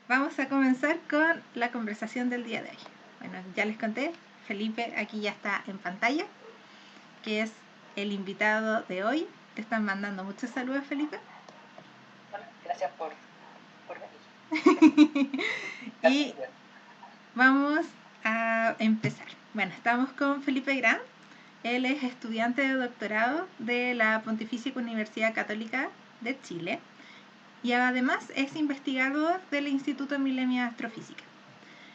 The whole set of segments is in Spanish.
vamos a comenzar con la conversación del día de hoy. Bueno, ya les conté, Felipe aquí ya está en pantalla, que es el invitado de hoy. Te están mandando muchos saludos, Felipe. Hola, gracias por venir. Y vamos a empezar. Bueno, estamos con Felipe Gran. Él es estudiante de doctorado de la Pontificia Universidad Católica de Chile y además es investigador del Instituto Milenio Astrofísica.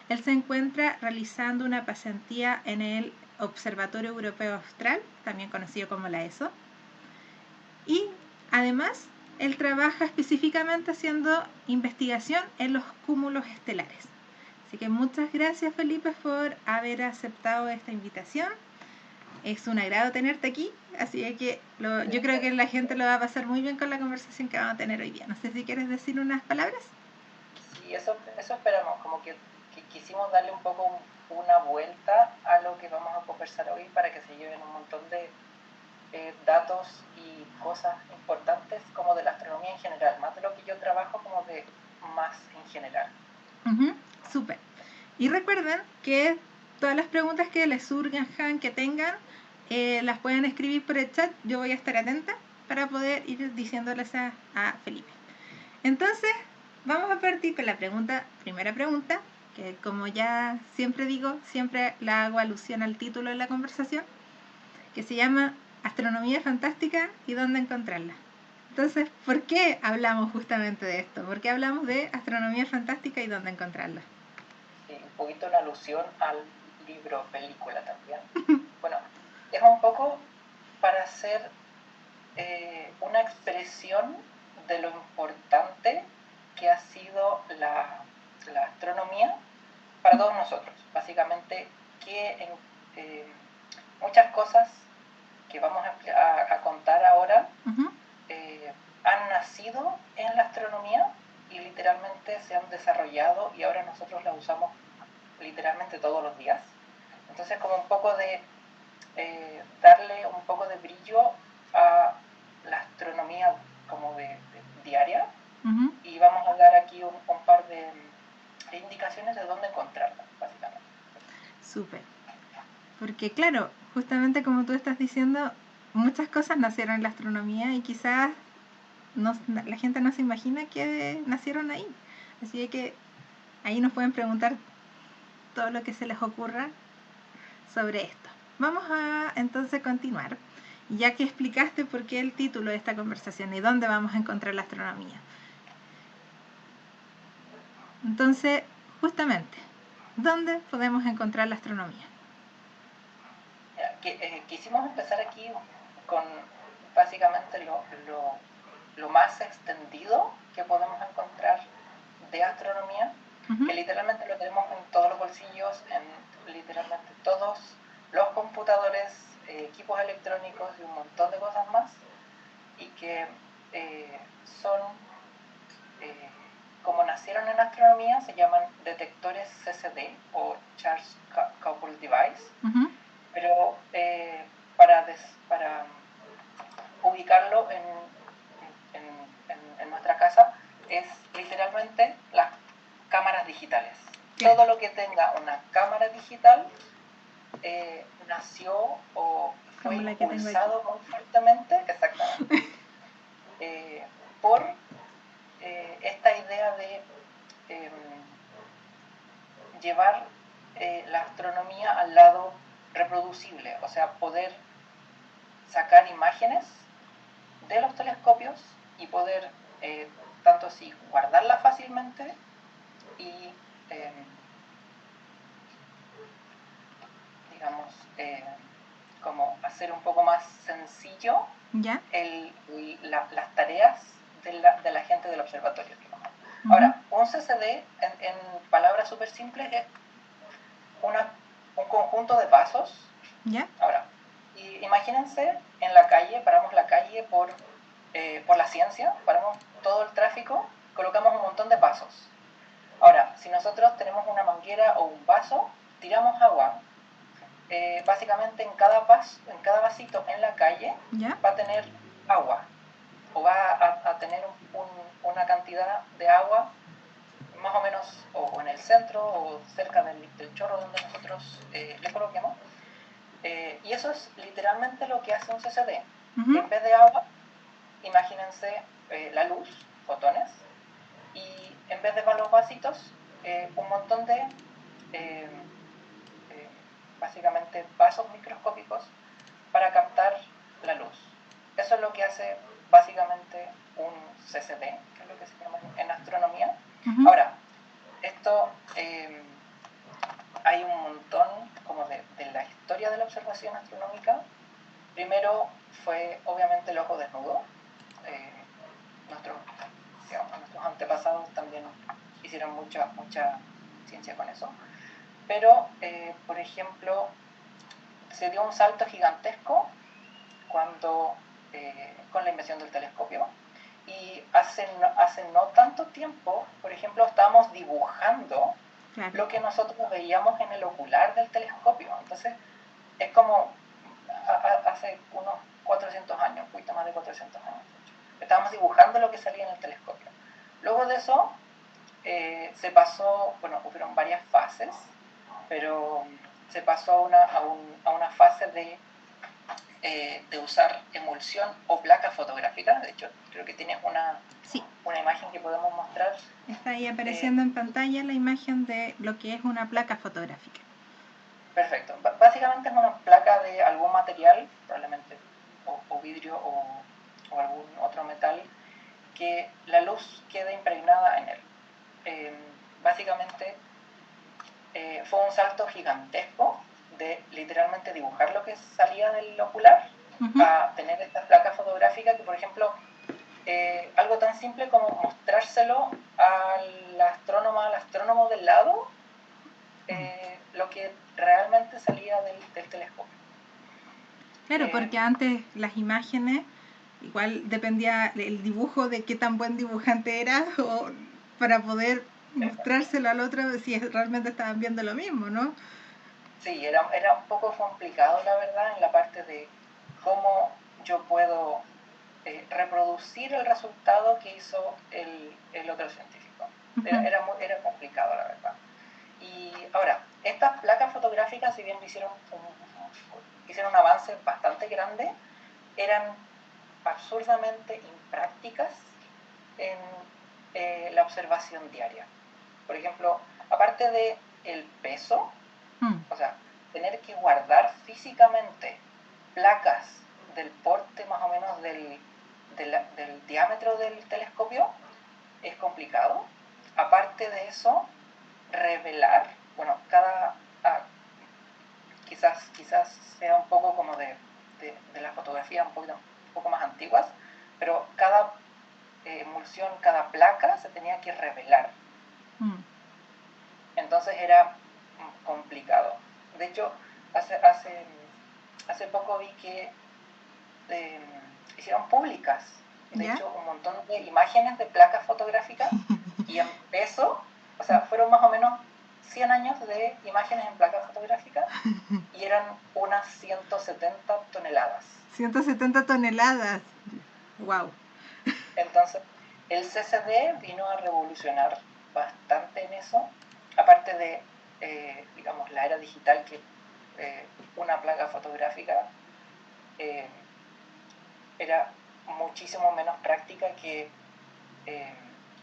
Él se encuentra realizando una pasantía en el Observatorio Europeo Austral, también conocido como la ESO, y además él trabaja específicamente haciendo investigación en los cúmulos estelares. Así que muchas gracias, Felipe, por haber aceptado esta invitación. Es un agrado tenerte aquí, así que yo creo que la gente lo va a pasar muy bien con la conversación que vamos a tener hoy día. No sé si quieres decir unas palabras. Sí, eso esperamos, como que quisimos darle un poco una vuelta a lo que vamos a conversar hoy para que se lleven un montón de datos y cosas importantes como de la astronomía en general, más de lo que yo trabajo como de más en general. Súper. Y recuerden que todas las preguntas que les surjan, que tengan, las pueden escribir por el chat. Yo voy a estar atenta para poder ir diciéndoles a Felipe. Entonces, vamos a partir con la primera pregunta, que como ya siempre digo, siempre la hago alusión al título de la conversación, que se llama Astronomía Fantástica y dónde encontrarla. Entonces, ¿por qué hablamos justamente de esto? ¿Por qué hablamos de astronomía fantástica y dónde encontrarla? Sí, un poquito en alusión al libro, película también. Bueno, es un poco para hacer una expresión de lo importante que ha sido la astronomía para todos nosotros. Básicamente, que muchas cosas que vamos a contar ahora han nacido en la astronomía y literalmente se han desarrollado y ahora nosotros las usamos literalmente todos los días. Entonces, como un poco de darle un poco de brillo a la astronomía como de diaria, y vamos a dar aquí un par de indicaciones de dónde encontrarla, básicamente. Súper. Porque claro, justamente como tú estás diciendo, muchas cosas nacieron en la astronomía y quizás la gente no se imagina que nacieron ahí. Así que ahí nos pueden preguntar todo lo que se les ocurra sobre esto. Vamos a entonces continuar, ya que explicaste por qué el título de esta conversación y dónde vamos a encontrar la astronomía. Entonces, justamente, ¿dónde podemos encontrar la astronomía? Quisimos empezar aquí con básicamente lo más extendido que podemos encontrar de astronomía, que literalmente lo tenemos en todos los bolsillos, en literalmente todos los computadores, equipos electrónicos y un montón de cosas más, y que son, como nacieron en astronomía, se llaman detectores CCD o Charge Coupled Device, pero para ubicarlo en nuestra casa es literalmente las cámaras digitales. Claro. Todo lo que tenga una cámara digital nació o fue impulsado muy fuertemente, exactamente, por esta idea de llevar la astronomía al lado reproducible, o sea, poder sacar imágenes de los telescopios y poder tanto así guardarlas fácilmente y digamos como hacer un poco más sencillo ¿ya? Las tareas de la gente del observatorio. Ahora, un CCD en palabras súper simples es un conjunto de pasos. ¿Ya? Ahora, imagínense en la calle, paramos la calle por la ciencia, paramos todo el tráfico, colocamos un montón de pasos. Ahora, si nosotros tenemos una manguera o un vaso, tiramos agua. Básicamente en cada vasito en la calle ¿ya? Va a tener agua o va a tener una cantidad de agua más o menos menos o en el centro o cerca del chorro donde nosotros le coloquemos. Y eso es literalmente lo que hace un CCD. En vez de agua, imagínense la luz, fotones, y en vez de los vasitos, un montón de básicamente vasos microscópicos para captar la luz. Eso es lo que hace básicamente un CCD, que es lo que se llama en astronomía. Ahora, esto hay un montón como de la historia de la observación astronómica. Primero fue obviamente el ojo desnudo. Nuestros antepasados también hicieron mucha ciencia con eso. Pero, por ejemplo, se dio un salto gigantesco cuando con la invención del telescopio. Y hace no tanto tiempo, por ejemplo, estábamos dibujando lo que nosotros veíamos en el ocular del telescopio. Entonces, es como hace unos 400 años, un poquito más de 400 años. Estábamos dibujando lo que salía en el telescopio. Luego de eso, se pasó, bueno, hubieron varias fases, pero se pasó a una fase de usar emulsión o placa fotográfica. De hecho, creo que tienes una imagen que podemos mostrar. Está ahí apareciendo en pantalla la imagen de lo que es una placa fotográfica. Perfecto. Básicamente es una placa de algún material, probablemente o vidrio o algún otro metal, que la luz quede impregnada en él. Básicamente fue un salto gigantesco de literalmente dibujar lo que salía del ocular a tener esta placa fotográfica que, por ejemplo, algo tan simple como mostrárselo al astrónomo del lado, lo que realmente salía del telescopio. Claro, porque antes las imágenes, igual dependía el dibujo de qué tan buen dibujante era o para poder mostrárselo al otro si realmente estaban viendo lo mismo, ¿no? Sí, era un poco complicado, la verdad, en la parte de cómo yo puedo reproducir el resultado que hizo el otro científico. Era complicado, la verdad. Y ahora, estas placas fotográficas, si bien hicieron un avance bastante grande, eran absurdamente imprácticas en la observación diaria. Por ejemplo, aparte de el peso, o sea, tener que guardar físicamente placas del porte más o menos del diámetro del telescopio es complicado. Aparte de eso, revelar, bueno, quizás sea un poco como de las fotografías un poco más antiguas, pero cada emulsión, cada placa se tenía que revelar. Entonces era complicado. De hecho, hace poco vi que hicieron públicas, de hecho, un montón de imágenes de placas fotográficas y en peso, o sea, fueron más o menos 100 años de imágenes en placas fotográficas y eran unas 170 toneladas. 170 toneladas, wow. Entonces, el CCD vino a revolucionar bastante en eso, aparte de, digamos, la era digital, que una placa fotográfica era muchísimo menos práctica que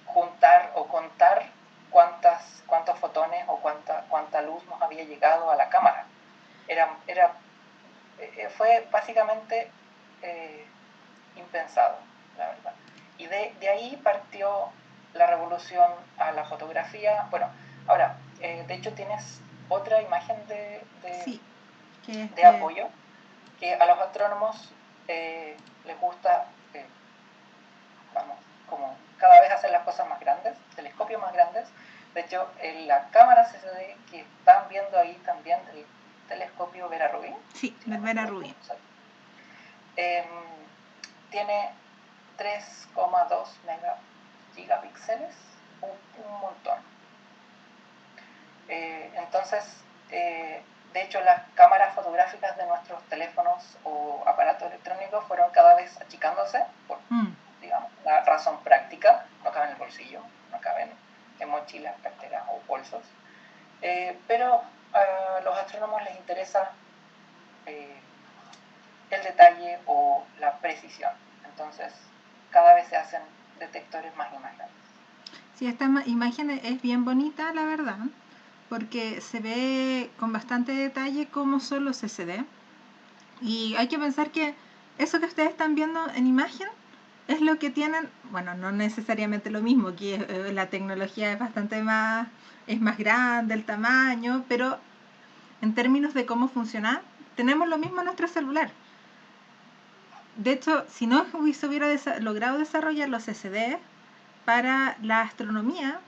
juntar o contar cuántos fotones o cuánta luz nos había llegado a la cámara. Fue básicamente impensado, la verdad. Y de ahí partió la revolución a la fotografía. Bueno, ahora, de hecho tienes otra imagen de apoyo, que a los astrónomos les gusta, como cada vez hacer las cosas más grandes, telescopios más grandes. De hecho, en la cámara CCD que están viendo ahí también, el telescopio Vera Rubin. Sí, el Vera Rubin. Tiene 3,2 gigapíxeles, un montón. Entonces, de hecho, las cámaras fotográficas de nuestros teléfonos o aparatos electrónicos fueron cada vez achicándose por, digamos, una razón práctica. No caben en el bolsillo, no caben en mochilas, carteras. bolsos. Pero a los astrónomos les interesa el detalle o la precisión. Entonces, cada vez se hacen detectores más y más grandes. Sí, esta imagen es bien bonita, la verdad, porque se ve con bastante detalle cómo son los CCD. Y hay que pensar que eso que ustedes están viendo en imagen es lo que tienen, bueno, no necesariamente lo mismo, que la tecnología es más grande, el tamaño, pero en términos de cómo funciona, tenemos lo mismo en nuestro celular. De hecho, si no se hubiera logrado desarrollar los CCD para la astronomía,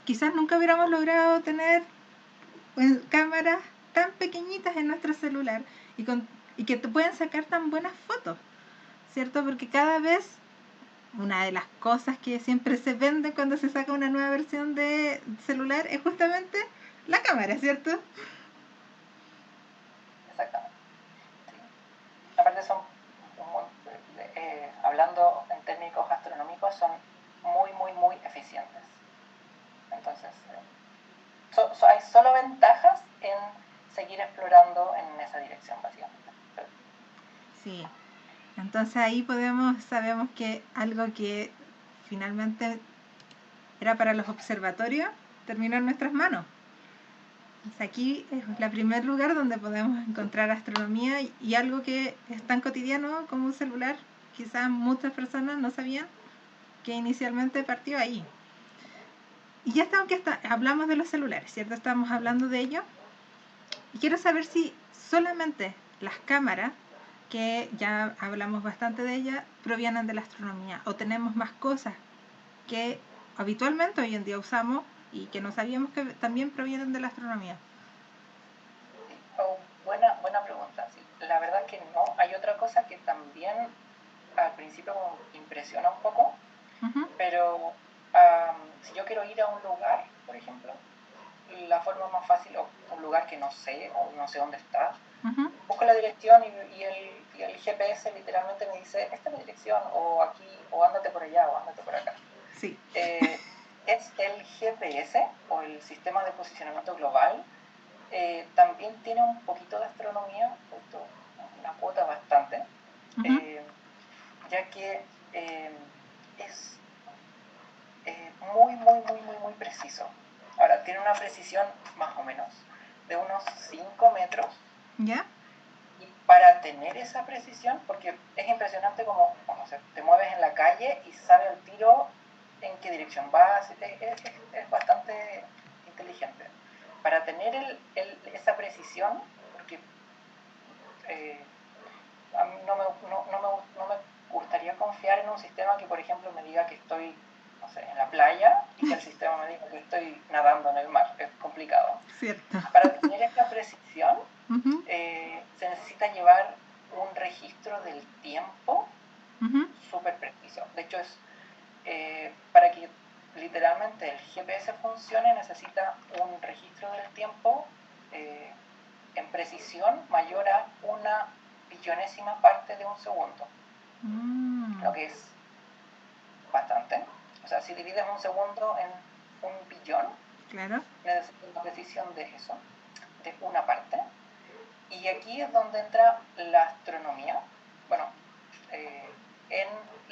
quizás nunca hubiéramos logrado tener cámaras tan pequeñitas en nuestro celular y que te pueden sacar tan buenas fotos, ¿cierto? Porque cada vez una de las cosas que siempre se vende cuando se saca una nueva versión de celular es justamente la cámara, ¿cierto? Exactamente. Sí. Aparte hablando en técnicos astronómicos, son muy eficientes. Entonces, hay solo ventajas en seguir explorando en esa dirección, básicamente. Sí. Entonces ahí sabemos que algo que finalmente era para los observatorios terminó en nuestras manos. Entonces aquí es el primer lugar donde podemos encontrar astronomía y algo que es tan cotidiano como un celular. Quizás muchas personas no sabían que inicialmente partió ahí. Y ya hablamos de los celulares, ¿cierto? Estamos hablando de ello. Y quiero saber si solamente las cámaras, que ya hablamos bastante de ellas, provienen de la astronomía o tenemos más cosas que habitualmente hoy en día usamos y que no sabíamos que también provienen de la astronomía. Oh, buena pregunta. Sí. La verdad que no. Hay otra cosa que también al principio impresiona un poco, pero si yo quiero ir a un lugar, por ejemplo, la forma más fácil, o un lugar que no sé, o no sé dónde está, busco la dirección y el GPS literalmente me dice, esta es la dirección, o aquí, o ándate por allá, o ándate por acá. Sí. Es el GPS, o el Sistema de Posicionamiento Global, también tiene un poquito de astronomía, una cuota bastante, ya que es muy preciso. Ahora, tiene una precisión más o menos de unos 5 metros. ¿Ya? Y para tener esa precisión, porque es impresionante como, o sea, te mueves en la calle y sabe al tiro en qué dirección vas, es bastante inteligente. Para tener esa precisión, porque a mí no me gustaría confiar en un sistema que, por ejemplo, me diga que estoy, no sé, en la playa y que el sistema me diga que estoy nadando en el mar. Es complicado. Cierto. Para tener esta precisión, se necesita llevar un registro del tiempo súper preciso. De hecho, para que literalmente el GPS funcione, necesita un registro del tiempo en precisión mayor a una billonésima parte de un segundo, lo que es bastante. O sea, si divides un segundo en un billón, claro, necesitas una precisión de eso, de una parte. Y aquí es donde entra la astronomía, bueno, en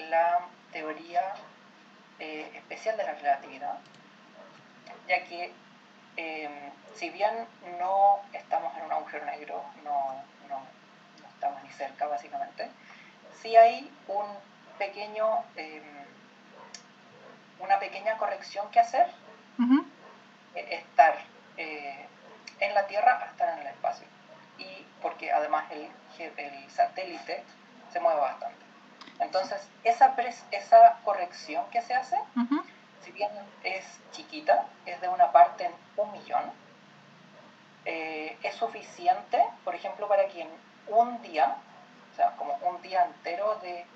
la teoría especial de la relatividad, ya que si bien no estamos en un agujero negro, no estamos ni cerca básicamente, sí hay una pequeña corrección que hacer, estar en la Tierra a estar en el espacio. Y porque además el satélite se mueve bastante. Entonces, esa corrección que se hace, si bien es chiquita, es de una parte en 1.000.000, es suficiente, por ejemplo, para que en un día, o sea, como un día entero de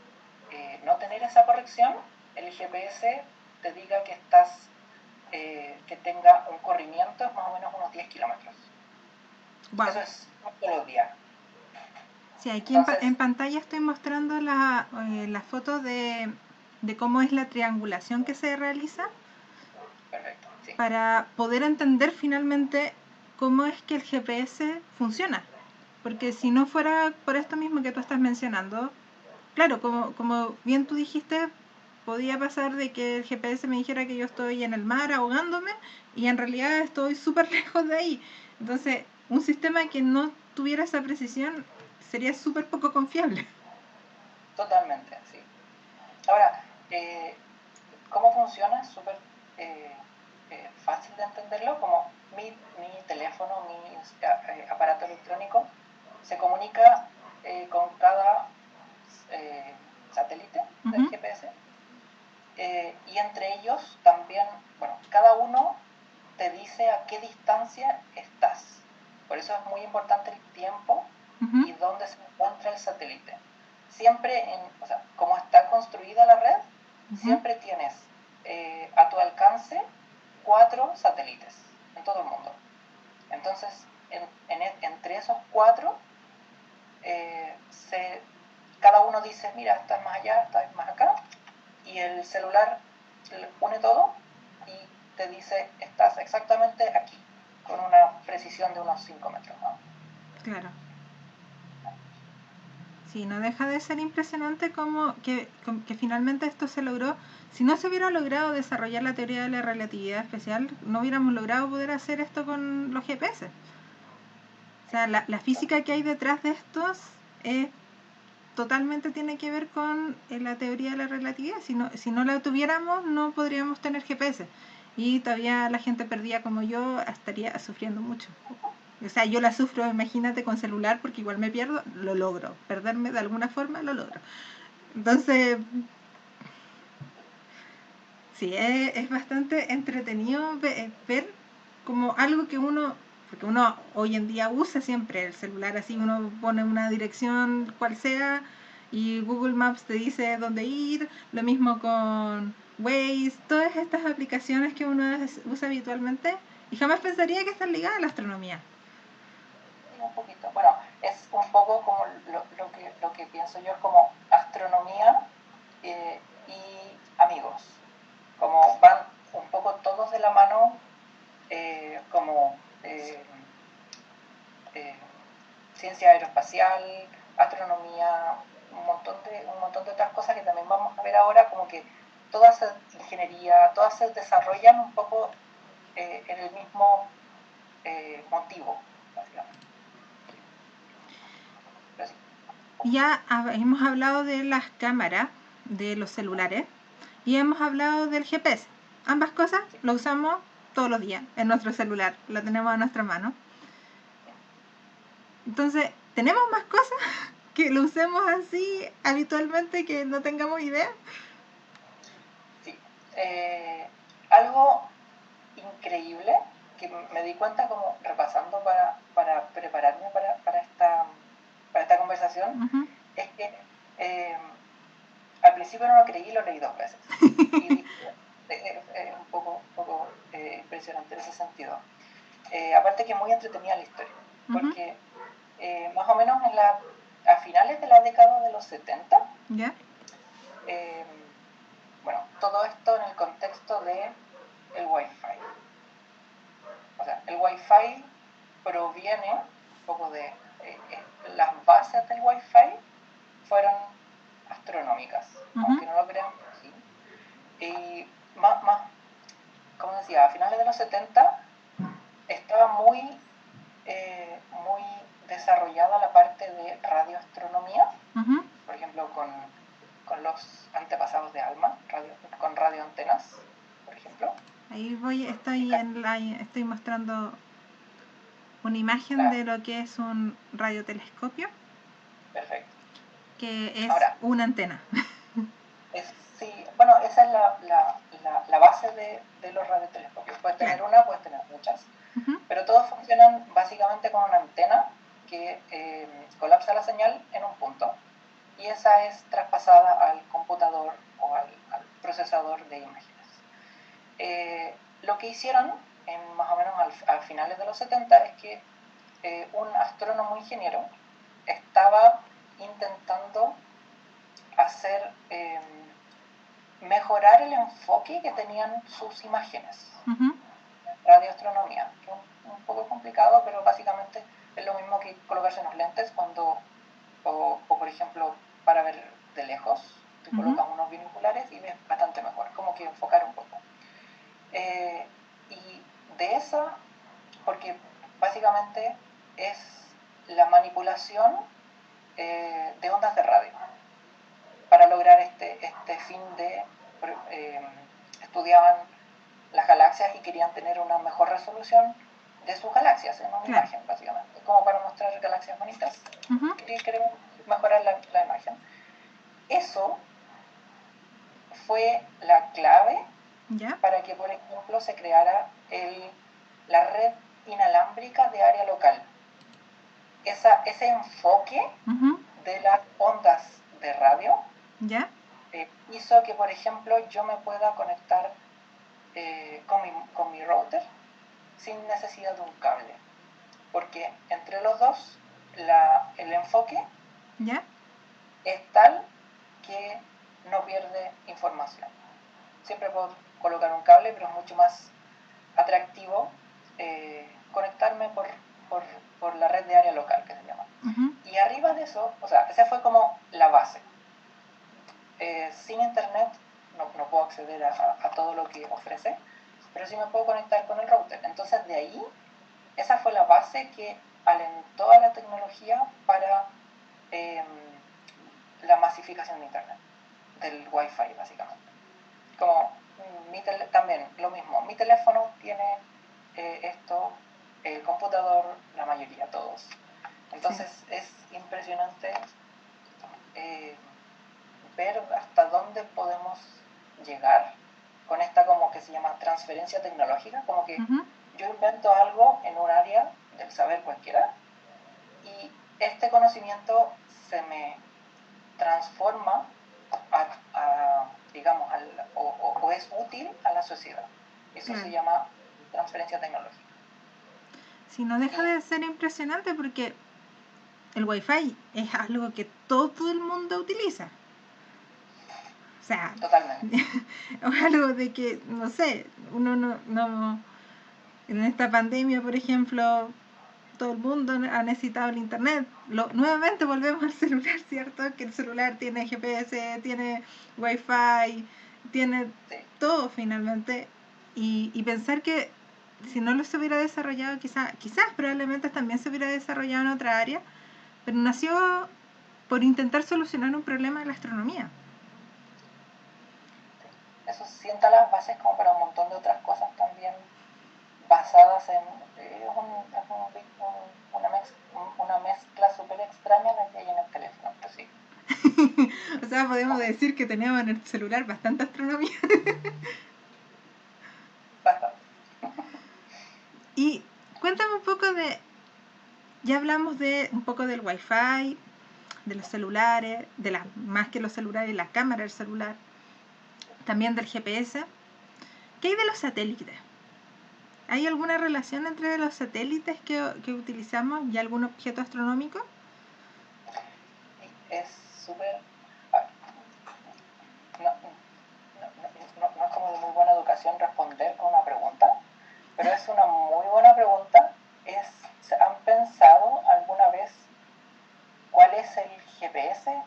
no tener esa corrección, el GPS te diga que que tenga un corrimiento de más o menos unos 10 kilómetros. Wow. Eso es todos los días. Sí, aquí entonces, en pantalla estoy mostrando la foto de cómo es la triangulación que se realiza. Perfecto. Sí. para poder entender finalmente cómo es que el GPS funciona. Porque si no fuera por esto mismo que tú estás mencionando, claro, como bien tú dijiste, podía pasar de que el GPS me dijera que yo estoy en el mar ahogándome y en realidad estoy súper lejos de ahí. Entonces, un sistema que no tuviera esa precisión sería súper poco confiable. Totalmente, sí. Ahora, ¿cómo funciona? Es súper fácil de entenderlo. Como mi teléfono, mi aparato electrónico se comunica con cada satélite del Ujú. GPS, y entre ellos también, bueno, cada uno te dice a qué distancia estás. Por eso es muy importante el tiempo Ujú. y dónde se encuentra el satélite. Siempre, o sea, como está construida la red, Ujú. siempre tienes a tu alcance 4 satélites en todo el mundo. Entonces, entre esos 4, cada uno dice, mira, estás más allá, estás más acá, y el celular une todo y te dice, estás exactamente aquí, con una precisión de unos 5 metros, ¿no? Claro. Sí, no deja de ser impresionante como que finalmente esto se logró. Si no se hubiera logrado desarrollar la teoría de la relatividad especial, no hubiéramos logrado poder hacer esto con los GPS. O sea, la física que hay detrás de estos totalmente tiene que ver con la teoría de la relatividad. Si no la tuviéramos, no podríamos tener GPS. Y todavía la gente perdida como yo estaría sufriendo mucho. O sea, yo la sufro, imagínate, con celular, porque igual me pierdo, lo logro. Perderme de alguna forma, lo logro. Entonces, sí, es bastante entretenido ver como algo que uno, porque uno hoy en día usa siempre el celular así, uno pone una dirección cual sea y Google Maps te dice dónde ir, lo mismo con Waze, todas estas aplicaciones que uno usa habitualmente y jamás pensaría que están ligadas a la astronomía. Un poquito. Bueno, es un poco como lo que pienso yo, como astronomía y amigos. Como van un poco todos de la mano, como eh, ciencia aeroespacial, astronomía, un montón de otras cosas que también vamos a ver ahora, como que todas ingeniería, todas se desarrollan un poco en el mismo motivo, básicamente. Pero sí. Ya hemos hablado de las cámaras de los celulares y hemos hablado del GPS. Ambas cosas Sí. lo usamos todos los días en nuestro celular, lo tenemos a nuestra mano. Entonces, ¿tenemos más cosas que lo usemos así habitualmente que no tengamos idea? Sí. Algo increíble que me di cuenta como repasando para prepararme para esta conversación, Uh-huh. es que al principio no lo creí y lo leí 2 veces. Y dije, un poco impresionante en ese sentido. Aparte que muy entretenida la historia, Uh-huh. porque más o menos a finales de la década de los 70, ¿Ya? eh, bueno, todo esto en el contexto de el Wi-Fi. O sea, el Wi-Fi proviene un poco de las bases del Wi-Fi fueron astronómicas, Uh-huh. aunque no lo crean, sí. Y como decía, a finales de los 70 estaba muy desarrollada la parte de radioastronomía, Uh-huh. por ejemplo, con los antepasados de ALMA, con radioantenas, por ejemplo. Ahí estoy mostrando una imagen de lo que es un radiotelescopio, Perfecto. que es Ahora, una antena. sí, bueno, esa es la base de los radiotelescopios. Puedes Claro. tener una, puedes tener muchas, Uh-huh. pero todos funcionan básicamente con una antena que colapsa la señal en un punto y esa es traspasada al computador o al procesador de imágenes. Lo que hicieron más o menos a finales de los 70 es que un astrónomo ingeniero estaba intentando hacer mejorar el enfoque que tenían sus imágenes. Uh-huh. radioastronomía, que es un poco complicado, pero básicamente es lo mismo que colocarse unos lentes o por ejemplo, para ver de lejos, te colocas unos binoculares y ves bastante mejor, como que enfocar un poco. Y de esa, porque básicamente es la manipulación de ondas de radio para lograr este fin de estudiaban las galaxias y querían tener una mejor resolución de sus galaxias en una imagen, básicamente, como para mostrar galaxias bonitas. Queremos mejorar la imagen. Eso fue la clave para que, por ejemplo, se creara la red inalámbrica de área local. Ese enfoque de las ondas de radio hizo que, por ejemplo, yo me pueda conectar con mi router sin necesidad de un cable, porque entre los dos el enfoque es tal que no pierde información. Siempre puedo colocar un cable, pero es mucho más atractivo conectarme por la red de área local, que se llama. Y arriba de eso, o sea, esa fue como la base. Sin internet no puedo acceder a todo lo que ofrece, pero sí me puedo conectar con el router. Entonces de ahí, esa fue la base que alentó a la tecnología para la masificación de internet, del wifi básicamente. Como también lo mismo, mi teléfono tiene esto, el computador, la mayoría, todos. Entonces es impresionante ver hasta dónde podemos llegar con esta como que se llama transferencia tecnológica, como que yo invento algo en un área del saber cualquiera y este conocimiento se me transforma digamos, o es útil a la sociedad. Eso se llama transferencia tecnológica. Si no deja de ser impresionante porque el Wi-Fi es algo que todo el mundo utiliza. O sea, totalmente. Es algo de que, no sé, uno no en esta pandemia, por ejemplo, todo el mundo ha necesitado el internet. Nuevamente volvemos al celular, ¿cierto? Que el celular tiene GPS, tiene Wi-Fi, tiene todo finalmente. Y pensar que si no lo se hubiera desarrollado, quizás probablemente también se hubiera desarrollado en otra área, pero nació por intentar solucionar un problema de la astronomía. Eso sienta las bases como para un montón de otras cosas también basadas en una mezcla súper extraña la que hay en el teléfono, pero sí. O sea, podemos decir que tenemos en el celular bastante astronomía. Bastante. Y cuéntame un poco ya hablamos un poco del Wi-Fi, de los celulares, más que los celulares, la cámara del celular, también del GPS. ¿Qué hay de los satélites? ¿Hay alguna relación entre los satélites que utilizamos y algún objeto astronómico? Es súper... No es como de muy buena educación responder con una pregunta, pero es una muy buena pregunta. ¿Han pensado alguna vez cuál es el GPS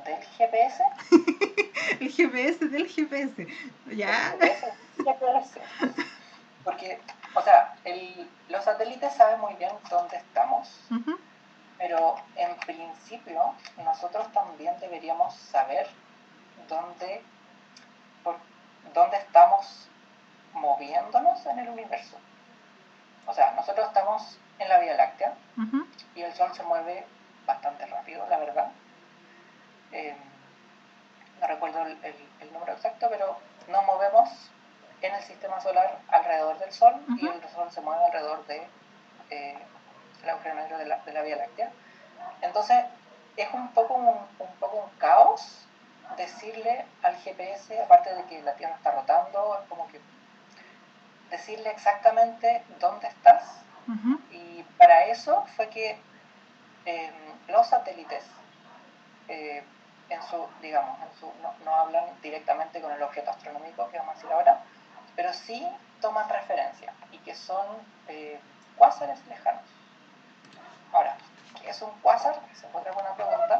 del GPS? El GPS del GPS. ¿Ya? El GPS. Porque, o sea, los satélites saben muy bien dónde estamos, pero en principio nosotros también deberíamos saber dónde estamos moviéndonos en el universo. O sea, nosotros estamos en la Vía Láctea y el Sol se mueve bastante rápido, la verdad. No recuerdo el número exacto, pero nos movemos en el sistema solar alrededor del Sol y el Sol se mueve alrededor de el agujero negro de la Vía Láctea. Entonces, es un poco un caos decirle al GPS, aparte de que la Tierra está rotando, es como que decirle exactamente dónde estás. Y para eso fue que los satélites no hablan directamente con el objeto astronómico que vamos a decir ahora, pero sí toman referencia. ¿Y que son cuásares lejanos. Ahora, ¿qué es un cuásar? Esa es otra buena pregunta.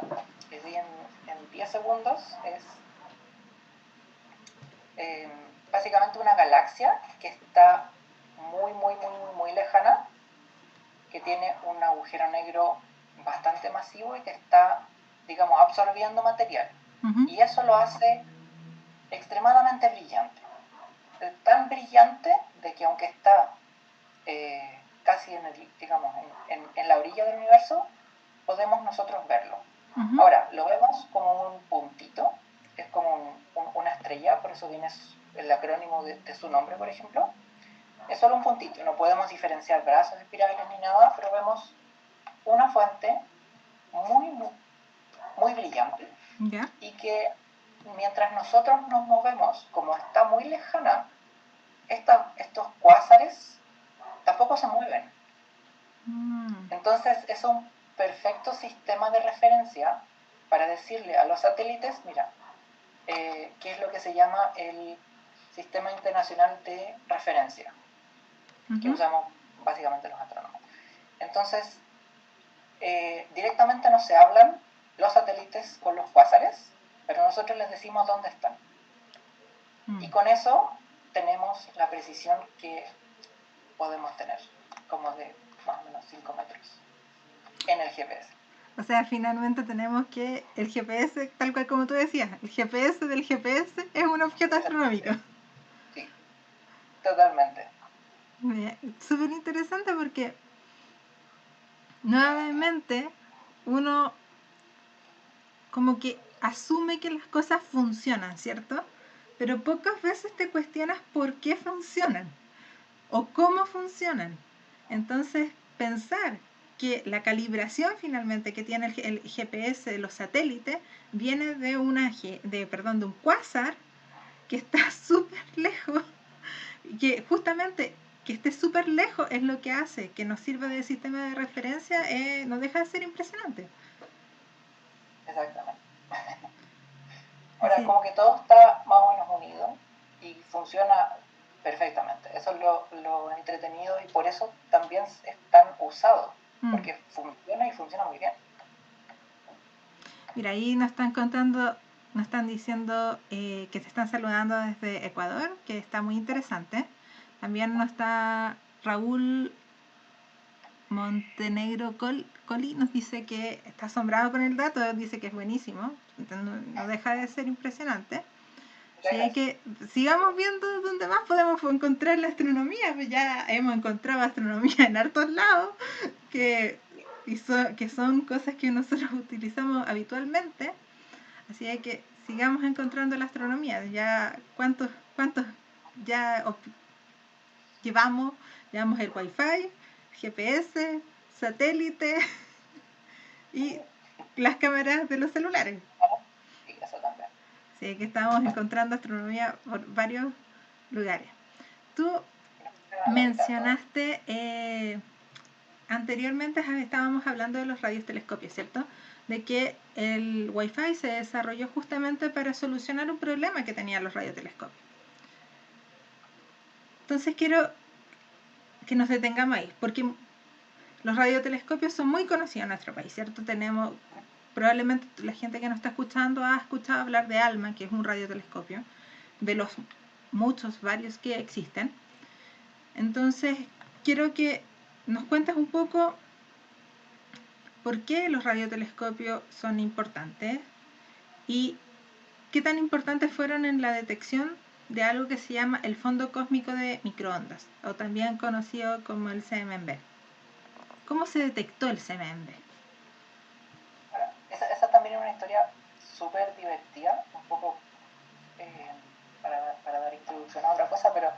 Es en 10 segundos es básicamente una galaxia que está muy lejana, que tiene un agujero negro bastante masivo y que está, digamos, absorbiendo material. Ujú. Y eso lo hace extremadamente brillante. Tan brillante de que aunque está casi digamos, en la orilla del universo, podemos nosotros verlo. Ujú. Ahora, lo vemos como un puntito, es como una estrella, por eso viene el acrónimo de su nombre, por ejemplo. Es solo un puntito, no podemos diferenciar brazos espirales ni nada, pero vemos una fuente muy brillante ¿Ya? y que mientras nosotros nos movemos, como está muy lejana, estos cuásares tampoco se mueven. Entonces es un perfecto sistema de referencia para decirle a los satélites, mira, qué es lo que se llama el Sistema Internacional de Referencia, que usamos básicamente los astrónomos. Entonces, directamente no se hablan los satélites con los cuásares, pero nosotros les decimos dónde están. Y con eso tenemos la precisión que podemos tener, como de más o menos 5 metros en el GPS. O sea, finalmente tenemos que el GPS, tal cual como tú decías, el GPS del GPS es un objeto astronómico. Sí, totalmente. Súper interesante porque nuevamente uno como que asume que las cosas funcionan, ¿cierto? Pero pocas veces te cuestionas por qué funcionan o cómo funcionan. Entonces, pensar que la calibración finalmente que tiene el GPS de los satélites viene de de un cuásar que está súper lejos, y que justamente que esté súper lejos es lo que hace que nos sirva de sistema de referencia, no deja de ser impresionante. Exactamente. Ahora, Así, como que todo está más o menos unido y funciona perfectamente. Eso es lo entretenido y por eso también es tan usado, porque funciona y funciona muy bien. Mira, ahí nos están contando, nos están diciendo que te están saludando desde Ecuador, que está muy interesante. También nos está Raúl Montenegro Coli, nos dice que está asombrado con el dato, dice que es buenísimo, no deja de ser impresionante. Así que sigamos viendo dónde más podemos encontrar la astronomía, pues ya hemos encontrado astronomía en hartos lados, que son cosas que nosotros utilizamos habitualmente. Así que sigamos encontrando la astronomía. Ya cuántos ya llevamos, llevamos el Wi-Fi, GPS, satélite y las cámaras de los celulares. Sí, eso también. Así que estamos encontrando astronomía por varios lugares. Tú mencionaste anteriormente estábamos hablando de los radiotelescopios, ¿cierto? De que el Wi-Fi se desarrolló justamente para solucionar un problema que tenían los radiotelescopios. Entonces quiero que nos detengamos ahí, porque los radiotelescopios son muy conocidos en nuestro país, ¿cierto? Probablemente la gente que nos está escuchando ha escuchado hablar de ALMA, que es un radiotelescopio, de los varios que existen. Entonces, quiero que nos cuentes un poco por qué los radiotelescopios son importantes y qué tan importantes fueron en la detección de algo que se llama el fondo cósmico de microondas, o también conocido como el CMB. ¿Cómo se detectó el CMB? Esa también es una historia súper divertida, un poco para dar introducción a otra cosa, pero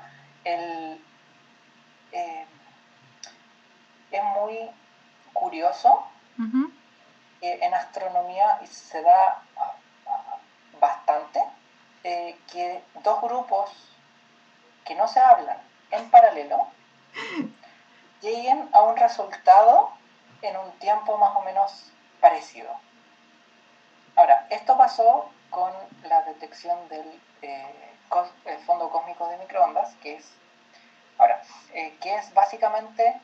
es muy curioso que en astronomía se da bastante que dos grupos que no se hablan en paralelo lleguen a un resultado en un tiempo más o menos parecido. Ahora, esto pasó con la detección del fondo cósmico de microondas, que es... Ahora, que es básicamente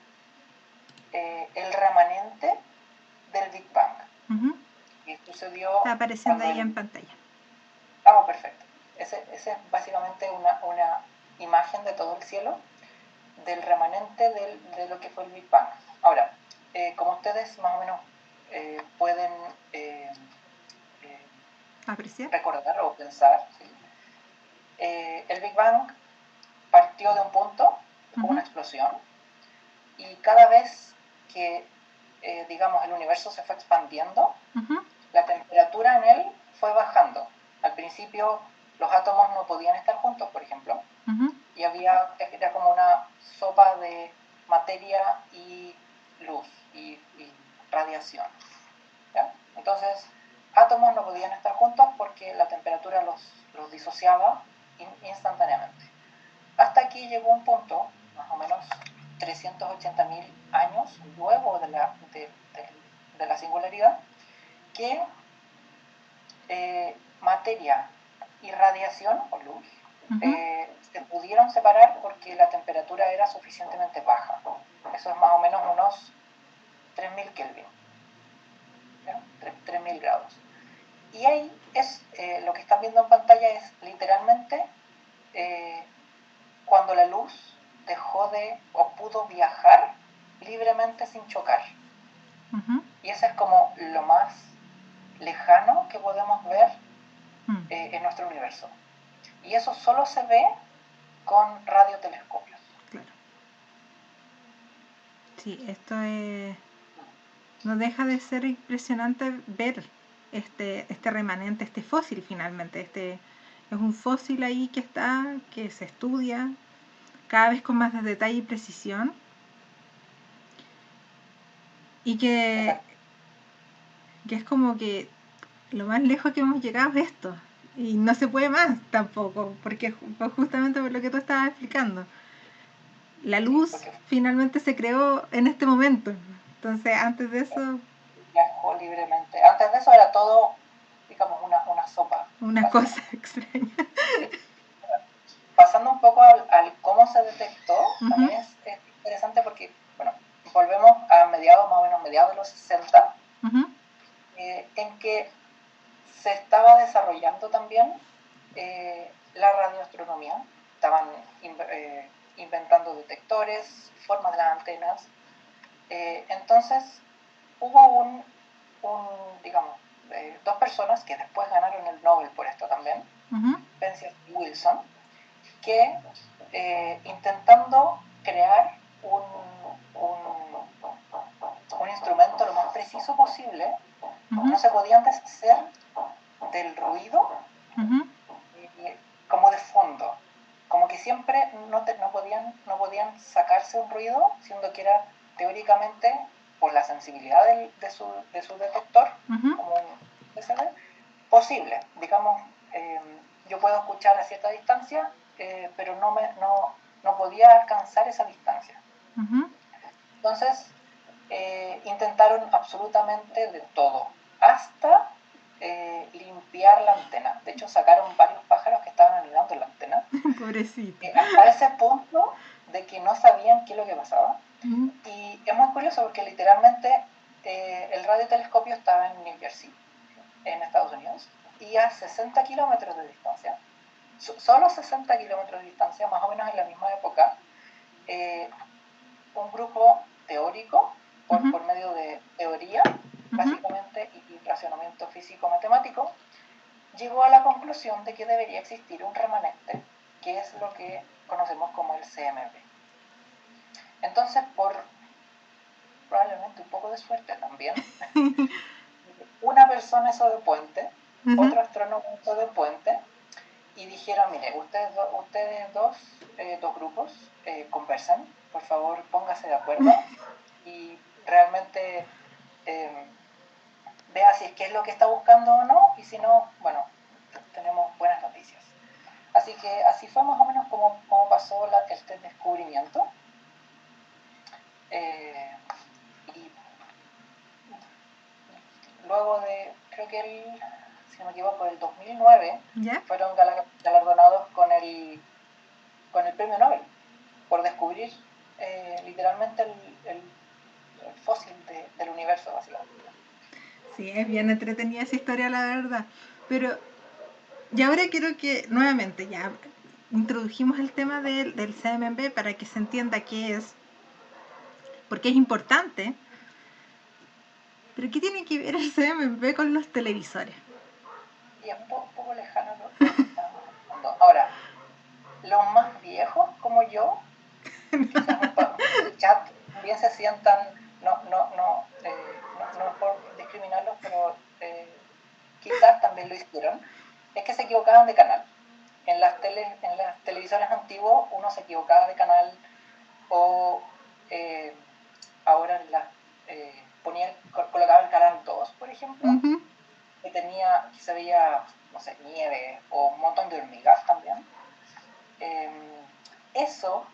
el remanente del Big Bang. Que sucedió está apareciendo ahí en pantalla. Perfecto. Ese es básicamente una imagen de todo el cielo, del remanente de lo que fue el Big Bang. Ahora, como ustedes más o menos pueden apreciar, recordar o pensar, ¿sí? El Big Bang partió de un punto, como una explosión, y cada vez que, digamos, el universo se fue expandiendo, la temperatura en él fue bajando. Al principio los átomos no podían estar juntos, por ejemplo, y era como una sopa de materia y luz y radiación, ¿ya? Entonces, átomos no podían estar juntos porque la temperatura los disociaba instantáneamente. Hasta aquí llegó un punto, más o menos 380.000 años luego de la singularidad, que materia y radiación o luz se pudieron separar porque la temperatura era suficientemente baja. Eso es más o menos unos 3.000 Kelvin, ¿ya? 3.000 grados. Y ahí es lo que están viendo en pantalla es literalmente cuando la luz dejó de o pudo viajar libremente sin chocar. Y eso es como lo más lejano que podemos ver en nuestro universo. Y eso solo se ve con radiotelescopios. Claro. Sí, esto no deja de ser impresionante ver este remanente, este fósil finalmente. Este es un fósil ahí que se estudia cada vez con más detalle y precisión. Y que es como que lo más lejos que hemos llegado es esto. Y no se puede más tampoco, porque justamente por lo que tú estabas explicando. La luz finalmente se creó en este momento. Entonces, antes de eso... Viajó libremente. Antes de eso era todo, digamos, una sopa. Una cosa extraña. Pasando un poco al cómo se detectó, también es interesante porque, bueno, volvemos a más o menos mediados de los 60, en que se estaba desarrollando también la radioastronomía. Estaban inventando detectores, formas de las antenas. Entonces, hubo digamos, dos personas que después ganaron el Nobel por esto también, Penzias y Wilson, que intentando crear un instrumento lo más preciso posible, no se podían deshacer del ruido como de fondo, como que siempre no podían sacarse un ruido, siendo que era teóricamente por la sensibilidad de su detector, como un PCB, posible. Digamos, yo puedo escuchar a cierta distancia, pero no podía alcanzar esa distancia. Entonces, intentaron absolutamente de todo, hasta limpiar la antena. De hecho, sacaron varios pájaros que estaban anidando en la antena. Pobrecito. Hasta ese punto de que no sabían qué es lo que pasaba. Y es muy curioso porque literalmente el radiotelescopio estaba en New Jersey, en Estados Unidos, y a 60 kilómetros de distancia, solo 60 kilómetros de distancia, más o menos en la misma época, un grupo teórico, por medio de teoría, básicamente, y razonamiento físico-matemático, llegó a la conclusión de que debería existir un remanente, que es lo que conocemos como el CMB. Entonces, por probablemente un poco de suerte también, una persona hizo de puente, otro astrónomo hizo de puente, y dijeron, mire, ustedes dos grupos conversan, por favor póngase de acuerdo y realmente vea si es que es lo que está buscando o no, y si no, bueno, tenemos buenas noticias. Así que así fue más o menos como pasó este descubrimiento. Y luego creo que si no me equivoco, el 2009, fueron galardonados con el premio Nobel por descubrir literalmente el fósil del universo, básicamente. Sí, es bien entretenida esa historia, la verdad. Pero, y ahora quiero que, nuevamente, ya introdujimos el tema del CMB para que se entienda qué es, porque es importante. Pero, ¿qué tiene que ver el CMB con los televisores? Y es un poco lejano lo que estamos hablando. Ahora, los más viejos como yo, quizás en el chat bien se sientan, no es por discriminarlos, pero quizás también lo hicieron, es que se equivocaban de canal. En las televisores antiguos uno se equivocaba de canal o ahora colocaba el canal 2, por ejemplo, Uh-huh. que se veía, no sé, nieve o un montón de hormigas también. Eso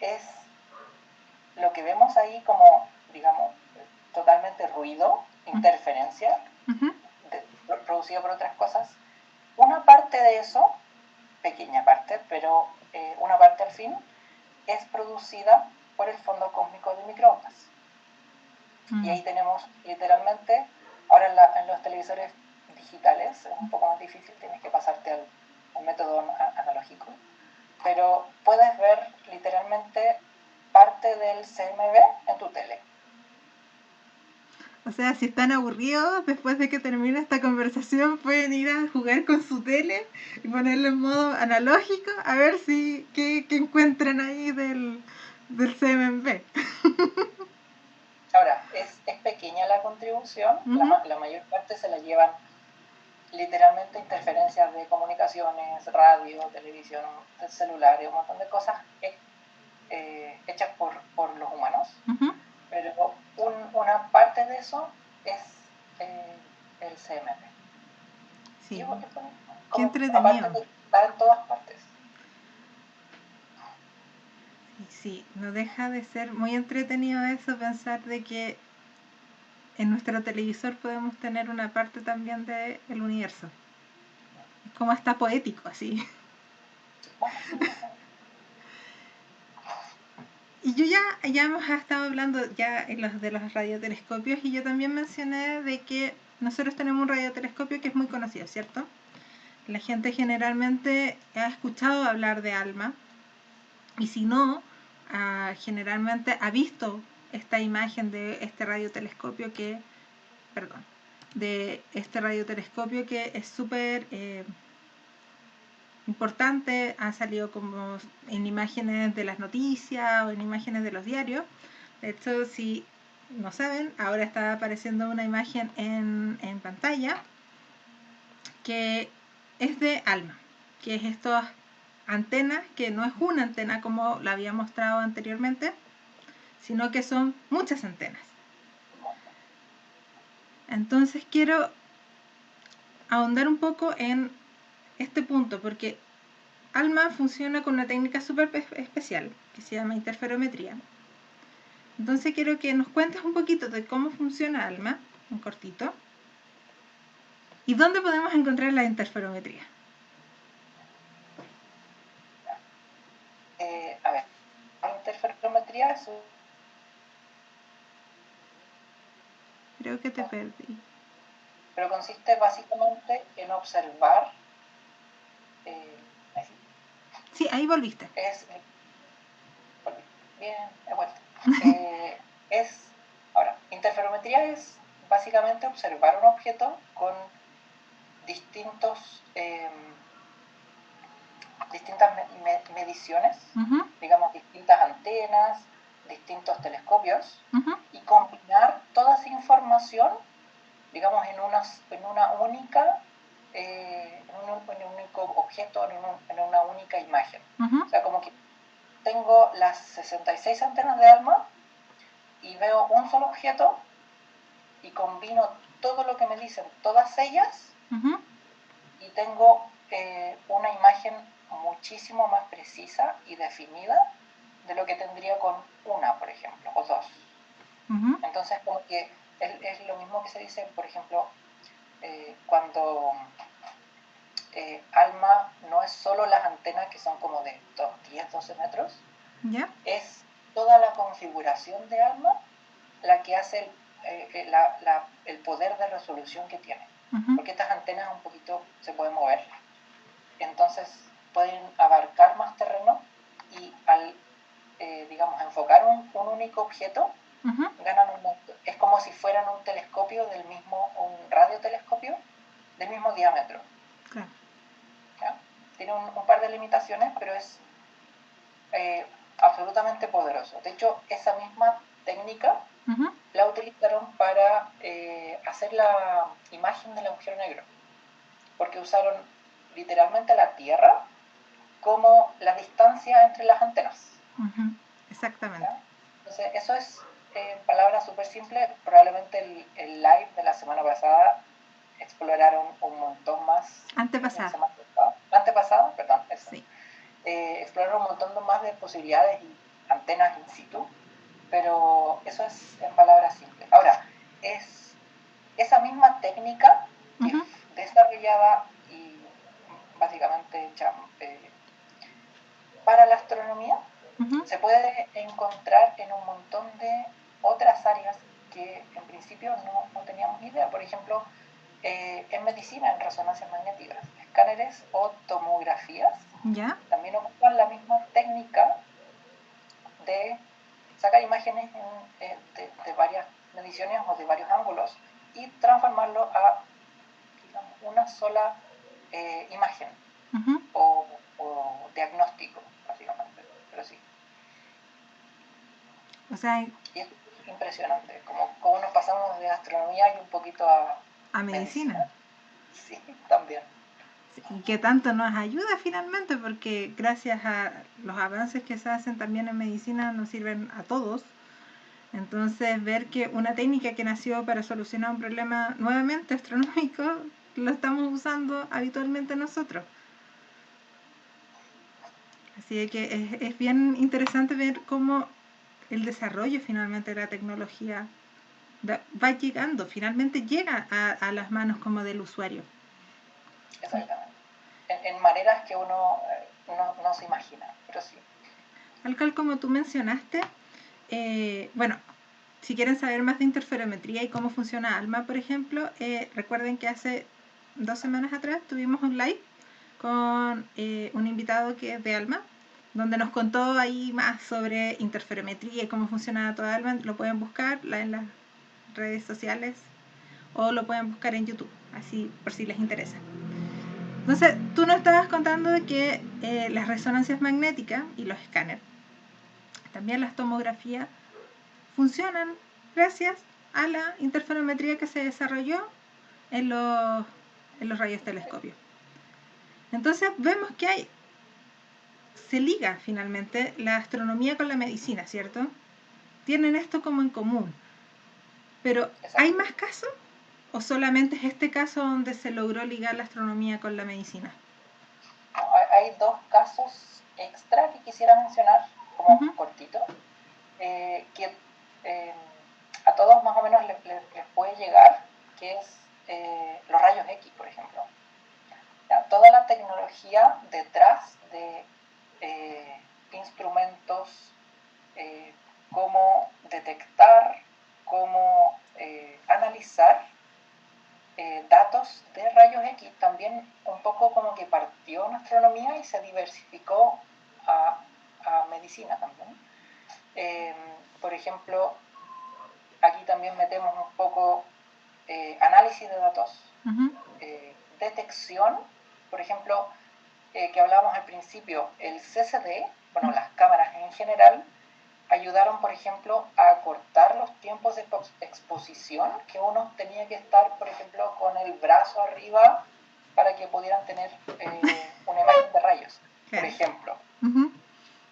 es lo que vemos ahí como, digamos, totalmente ruido, interferencia, Uh-huh. producido por otras cosas. Una parte de eso, pequeña parte, pero una parte al fin, es producida por el fondo cósmico de microondas. Y ahí tenemos literalmente, ahora en los televisores digitales es un poco más difícil, tienes que pasarte al método analógico, pero puedes ver literalmente parte del CMB en tu tele. O sea, si están aburridos, después de que termine esta conversación, pueden ir a jugar con su tele y ponerlo en modo analógico a ver si qué encuentran ahí del CMB. Ahora, es pequeña la contribución, Uh-huh. la mayor parte se la llevan literalmente interferencias de comunicaciones, radio, televisión, celulares, un montón de cosas hechas por los humanos. Uh-huh. Pero una parte de eso es el CMB. Sí, Y qué como aparte entretenido. de estar en todas partes. Sí, no deja de ser muy entretenido eso, pensar de que en nuestro televisor podemos tener una parte también del universo. Es como hasta poético, así. Bueno, sí, Y yo ya hemos estado hablando ya en de los radiotelescopios y yo también mencioné de que nosotros tenemos un radiotelescopio que es muy conocido, ¿cierto? La gente generalmente ha escuchado hablar de ALMA y si no, generalmente ha visto esta imagen de este radiotelescopio que es súper importante, ha salido como en imágenes de las noticias o en imágenes de los diarios. De hecho, si no saben, ahora está apareciendo una imagen en pantalla que es de ALMA, que es estas antenas, que no es una antena como la había mostrado anteriormente, sino que son muchas antenas. Entonces quiero ahondar un poco en este punto, porque ALMA funciona con una técnica súper especial que se llama interferometría. Entonces quiero que nos cuentes un poquito de cómo funciona ALMA, un cortito, y dónde podemos encontrar la interferometría. A ver, la interferometría es Creo que te perdí. pero consiste básicamente en observar. Sí, ahí volviste. Bien, he vuelto. Ahora, interferometría es básicamente observar un objeto con distintas mediciones, Uh-huh. digamos, distintas antenas, distintos telescopios, Uh-huh. y combinar toda esa información, digamos, en una única, en un único objeto, en una única imagen. Uh-huh. O sea, como que tengo las 66 antenas de ALMA y veo un solo objeto y combino todo lo que me dicen todas ellas. Uh-huh. Y tengo una imagen muchísimo más precisa y definida de lo que tendría con una, por ejemplo, o dos. Uh-huh. Entonces, como que es lo mismo que se dice, por ejemplo, cuando ALMA no es solo las antenas que son como de 10, 12 metros, ¿Ya? es toda la configuración de ALMA la que hace el poder de resolución que tiene. Porque estas antenas un poquito se pueden mover. Entonces pueden abarcar más terreno y al, digamos, enfocar un único objeto, ganan es como si fueran un telescopio un radiotelescopio del mismo diámetro. Claro. ¿Ya? Tiene un par de limitaciones, pero es absolutamente poderoso. De hecho, esa misma técnica la utilizaron para hacer la imagen del agujero negro, porque usaron literalmente la Tierra como la distancia entre las antenas. Exactamente. ¿Ya? Entonces, eso es, en palabras súper simples, probablemente el live de la semana pasada exploraron un montón más. Antepasada, perdón, eso. Sí. Exploraron un montón más de posibilidades y antenas in situ, pero eso es en palabras simples. Ahora, es esa misma técnica que desarrollada y básicamente hecha para la astronomía, se puede encontrar en un montón de otras áreas que en principio no teníamos idea. Por ejemplo, en medicina, en resonancias magnéticas, escáneres o tomografías, ¿ya? También ocupan la misma técnica de sacar imágenes de varias mediciones o de varios ángulos y transformarlo a, digamos, una sola imagen o diagnóstico, básicamente, pero sí. O sea, y es impresionante, como nos pasamos de astronomía y un poquito a medicina. Sí, también. Y que tanto nos ayuda finalmente, porque gracias a los avances que se hacen también en medicina nos sirven a todos. Entonces, ver que una técnica que nació para solucionar un problema nuevamente astronómico, lo estamos usando habitualmente nosotros. Así que es bien interesante ver cómo el desarrollo finalmente de la tecnología va llegando, finalmente llega a las manos como del usuario. Exactamente. En maneras que uno no se imagina, pero sí. Al cual, como tú mencionaste, bueno, si quieren saber más de interferometría y cómo funciona ALMA, por ejemplo, recuerden que hace 2 semanas atrás tuvimos un live con un invitado que es de ALMA, donde nos contó ahí más sobre interferometría y cómo funciona toda ALMA. Lo pueden buscar en las redes sociales o lo pueden buscar en YouTube, así por si les interesa. Entonces, tú nos estabas contando de que las resonancias magnéticas y los escáneres, también las tomografías, funcionan gracias a la interferometría que se desarrolló en los radiotelescopios. Entonces vemos que se liga finalmente la astronomía con la medicina, ¿cierto? Tienen esto como en común. Pero ¿hay más casos? ¿O solamente es este caso donde se logró ligar la astronomía con la medicina? Hay 2 casos extra que quisiera mencionar, como cortito, que a todos más o menos les puede llegar, que es los rayos X, por ejemplo. Toda la tecnología detrás de instrumentos, cómo detectar, cómo analizar datos de rayos X, también un poco como que partió en astronomía y se diversificó a medicina también. Por ejemplo, aquí también metemos un poco análisis de datos, detección, por ejemplo, que hablábamos al principio, el CCD, bueno, las cámaras en general, ayudaron, por ejemplo, a acortar los tiempos de exposición, que uno tenía que estar, por ejemplo, con el brazo arriba para que pudieran tener una imagen de rayos, por ejemplo.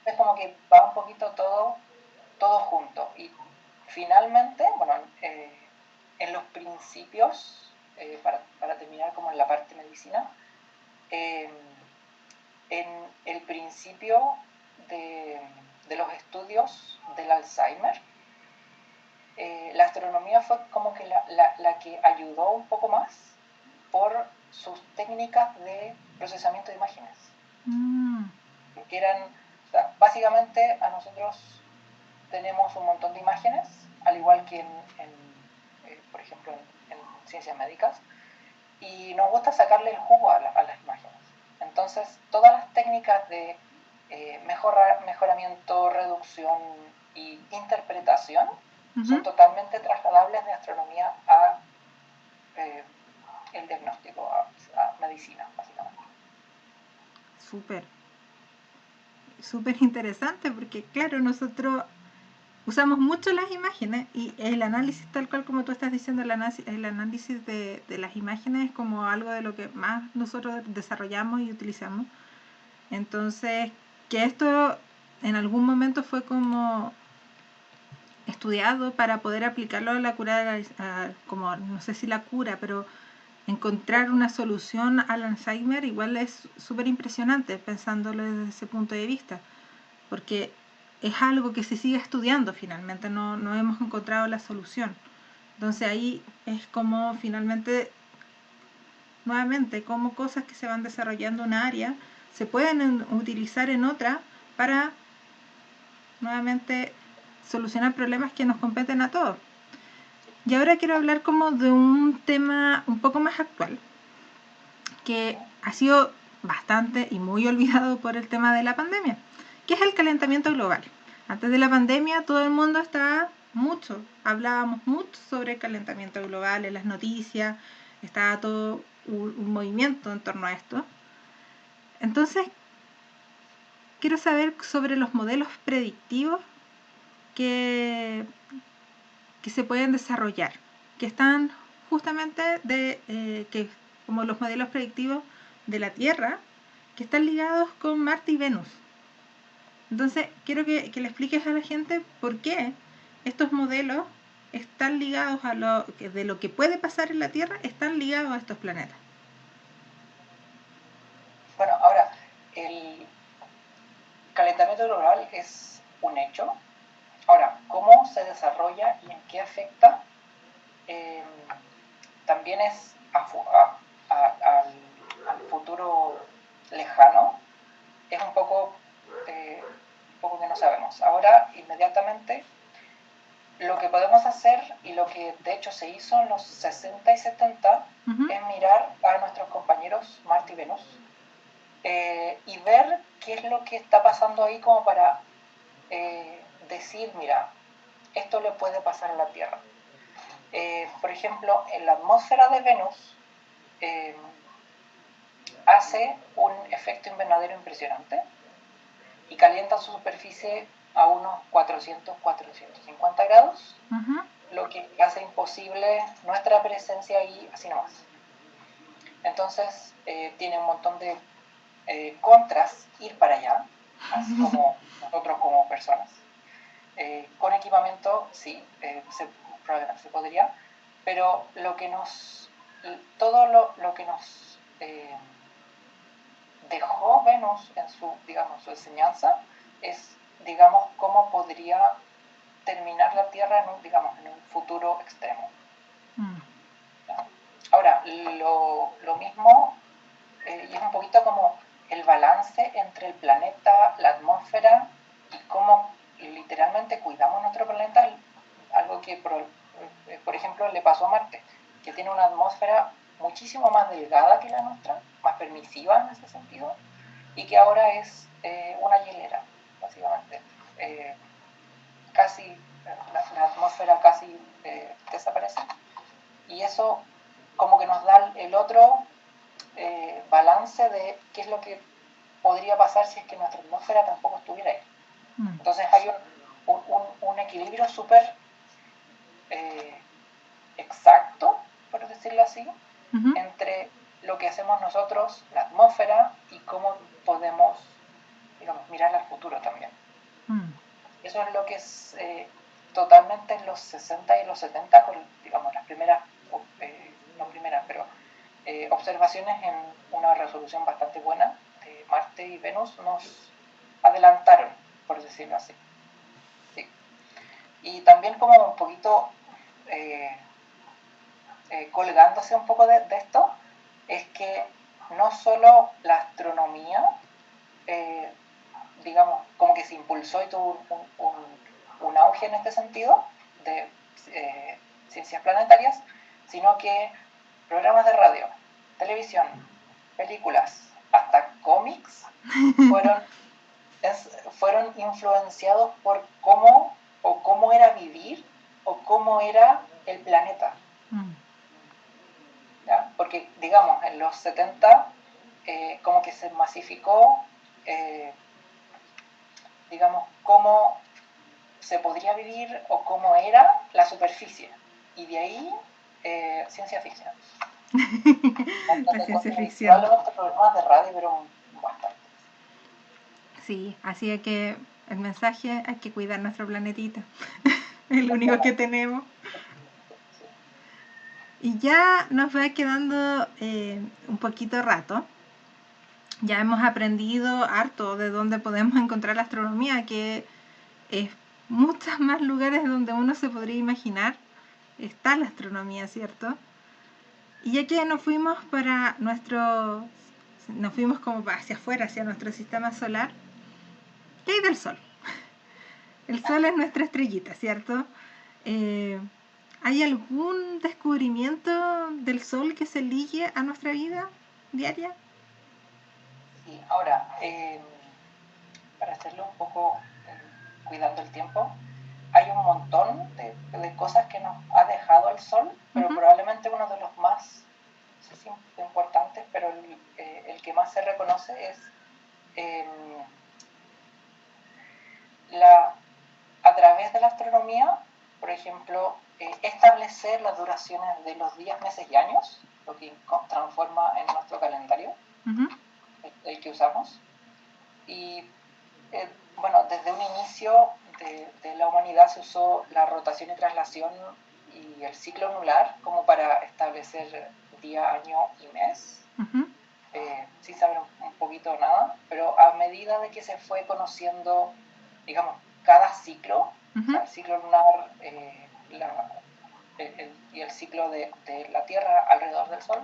Es como que va un poquito todo junto. Y finalmente, bueno, en los principios, para terminar como en la parte de medicina, en el principio de los estudios del Alzheimer, la astronomía fue como que la que ayudó un poco más por sus técnicas de procesamiento de imágenes. Que eran, o sea, básicamente a nosotros tenemos un montón de imágenes, al igual que por ejemplo, en ciencias médicas, y nos gusta sacarle el jugo a las imágenes. Entonces, todas las técnicas de mejoramiento, reducción y interpretación son totalmente trasladables de astronomía a el diagnóstico, a medicina, básicamente. Súper interesante, porque claro, nosotros usamos mucho las imágenes y el análisis, tal cual como tú estás diciendo, el análisis de las imágenes es como algo de lo que más nosotros desarrollamos y utilizamos. Entonces, que esto en algún momento fue como estudiado para poder aplicarlo a la cura, como no sé si la cura, pero encontrar una solución al Alzheimer igual es súper impresionante pensándolo desde ese punto de vista, porque es algo que se sigue estudiando finalmente, no hemos encontrado la solución. Entonces ahí es como finalmente, nuevamente, como cosas que se van desarrollando en una área se pueden utilizar en otra para nuevamente solucionar problemas que nos competen a todos. Y ahora quiero hablar como de un tema un poco más actual, que ha sido bastante y muy olvidado por el tema de la pandemia, que es el calentamiento global. Antes de la pandemia todo el mundo hablábamos mucho sobre el calentamiento global en las noticias, estaba todo un movimiento en torno a esto. Entonces, quiero saber sobre los modelos predictivos que se pueden desarrollar, que están justamente que como los modelos predictivos de la Tierra, que están ligados con Marte y Venus. Entonces, quiero que le expliques a la gente por qué estos modelos están ligados de lo que puede pasar en la Tierra, están ligados a estos planetas. Bueno, ahora, el calentamiento global es un hecho. Ahora, ¿cómo se desarrolla y en qué afecta? También es al futuro lejano. Es un poco que no sabemos. Ahora, inmediatamente, lo que podemos hacer, y lo que de hecho se hizo en los 60 y 70, es mirar a nuestros compañeros Marte y Venus y ver qué es lo que está pasando ahí como para decir, mira, esto le puede pasar a la Tierra. Por ejemplo, en la atmósfera de Venus hace un efecto invernadero impresionante y calienta su superficie a unos 400-450 grados, lo que hace imposible nuestra presencia ahí así nomás. Entonces, tiene un montón de contras ir para allá, así como nosotros como personas. Con equipamiento, sí, probablemente se podría, pero todo lo que nos dejó Venus en su enseñanza es, cómo podría terminar la Tierra en un futuro extremo. Ahora, lo mismo, y es un poquito como el balance entre el planeta, la atmósfera, y cómo literalmente cuidamos nuestro planeta, algo que, por ejemplo, le pasó a Marte, que tiene una atmósfera muchísimo más delgada que la nuestra, más permisiva en ese sentido, y que ahora es una hielera, básicamente. La atmósfera casi desaparece. Y eso como que nos da el otro balance de qué es lo que podría pasar si es que nuestra atmósfera tampoco estuviera ahí. Entonces hay un equilibrio súper exacto, por decirlo así, entre lo que hacemos nosotros, la atmósfera, y cómo podemos, mirar al futuro también. Eso es lo que es totalmente en los 60 y los 70, con, las primeras, no primeras, pero observaciones en una resolución bastante buena de Marte y Venus nos adelantaron, por decirlo así. Sí. Y también como un poquito colgándose un poco de esto, es que no solo la astronomía, como que se impulsó y tuvo un auge en este sentido de ciencias planetarias, sino que programas de radio, televisión, películas, hasta cómics fueron influenciados por cómo era vivir o cómo era el planeta. ¿Ya? Porque, digamos, en los 70 como que se masificó, digamos, cómo se podría vivir o cómo era la superficie. Y de ahí, ciencia ficción. La ciencia ficción. Probablemente programas de radio, pero bastante. Sí, así que el mensaje, hay que cuidar nuestro planetita. Es lo único que tenemos. Y ya nos va quedando un poquito rato. Ya hemos aprendido harto de dónde podemos encontrar la astronomía, que es muchos más lugares donde uno se podría imaginar está la astronomía, ¿cierto? Y ya que nos fuimos como hacia afuera, hacia nuestro sistema solar, ¿qué hay del Sol? El Sol es nuestra estrellita, ¿cierto? ¿Hay algún descubrimiento del Sol que se ligue a nuestra vida diaria? Sí, ahora, para hacerlo un poco cuidando el tiempo, hay un montón de cosas que nos ha dejado el Sol, pero probablemente uno de los más, no sé si importantes, pero el que más se reconoce es a través de la astronomía, por ejemplo, establecer las duraciones de los días, meses y años, lo que transforma en nuestro calendario, el que usamos. Y bueno, desde un inicio de la humanidad se usó la rotación y traslación y el ciclo lunar como para establecer día, año y mes. Sin saber un poquito nada, pero a medida de que se fue conociendo, digamos, cada ciclo, o sea, el ciclo lunar y el ciclo de la Tierra alrededor del Sol,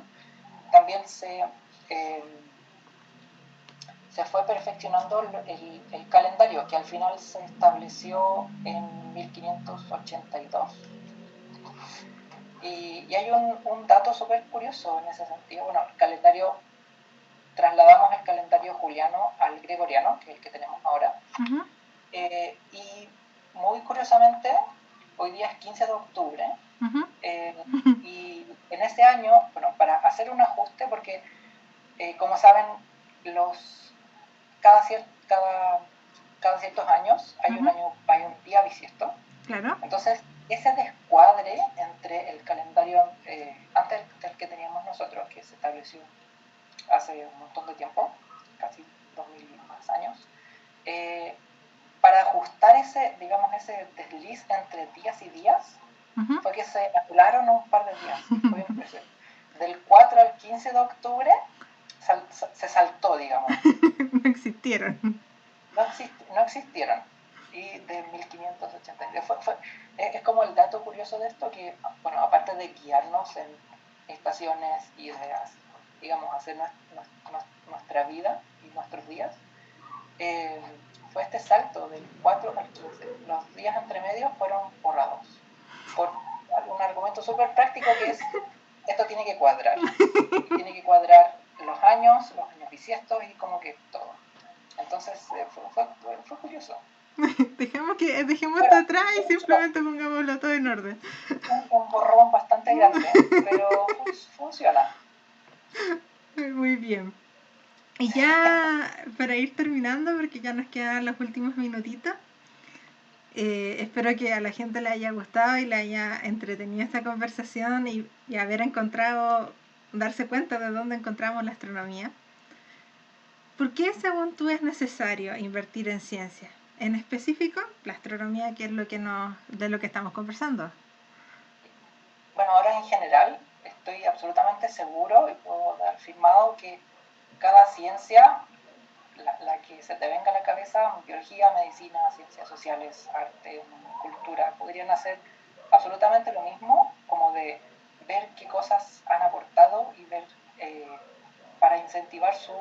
también se fue perfeccionando el calendario, que al final se estableció en 1582. Y hay un dato súper curioso en ese sentido. Bueno, trasladamos el calendario juliano al gregoriano, que es el que tenemos ahora. Y muy curiosamente, hoy día es 15 de octubre. Y en ese año, bueno, para hacer un ajuste, porque como saben, cada ciertos años hay un día bisiesto. Claro. Entonces, ese descuadre entre el calendario antes del que teníamos nosotros, que se estableció hace un montón de tiempo, casi 2000 más años, para ajustar ese desliz entre días y días, fue que se anularon un par de días. Fue impresionante. Del 4 al 15 de octubre se saltó, digamos. No existieron. No existieron. Y de 1580. Es como el dato curioso de esto, que, bueno, aparte de guiarnos en estaciones y de, digamos, hacer nuestra vida y nuestros días, fue este salto del 4 al 15. Los días entre medios fueron borrados por un argumento súper práctico, que es: esto tiene que cuadrar. Tiene que cuadrar los años bisiestos y como que todo. Entonces fue curioso. Dejemos esto atrás y simplemente pongámoslo todo en orden. Un borrón bastante grande, pero funciona. Muy bien. Y ya para ir terminando, porque ya nos quedan los últimos minutitos, espero que a la gente le haya gustado y le haya entretenido esta conversación y darse cuenta de dónde encontramos la astronomía. ¿Por qué, según tú, es necesario invertir en ciencia? En específico, la astronomía, que es de lo que estamos conversando. Bueno, ahora en general estoy absolutamente seguro y puedo dar firmado que cada ciencia, la que se te venga a la cabeza, biología, medicina, ciencias sociales, arte, cultura, podrían hacer absolutamente lo mismo, como de ver qué cosas han aportado y ver para incentivar su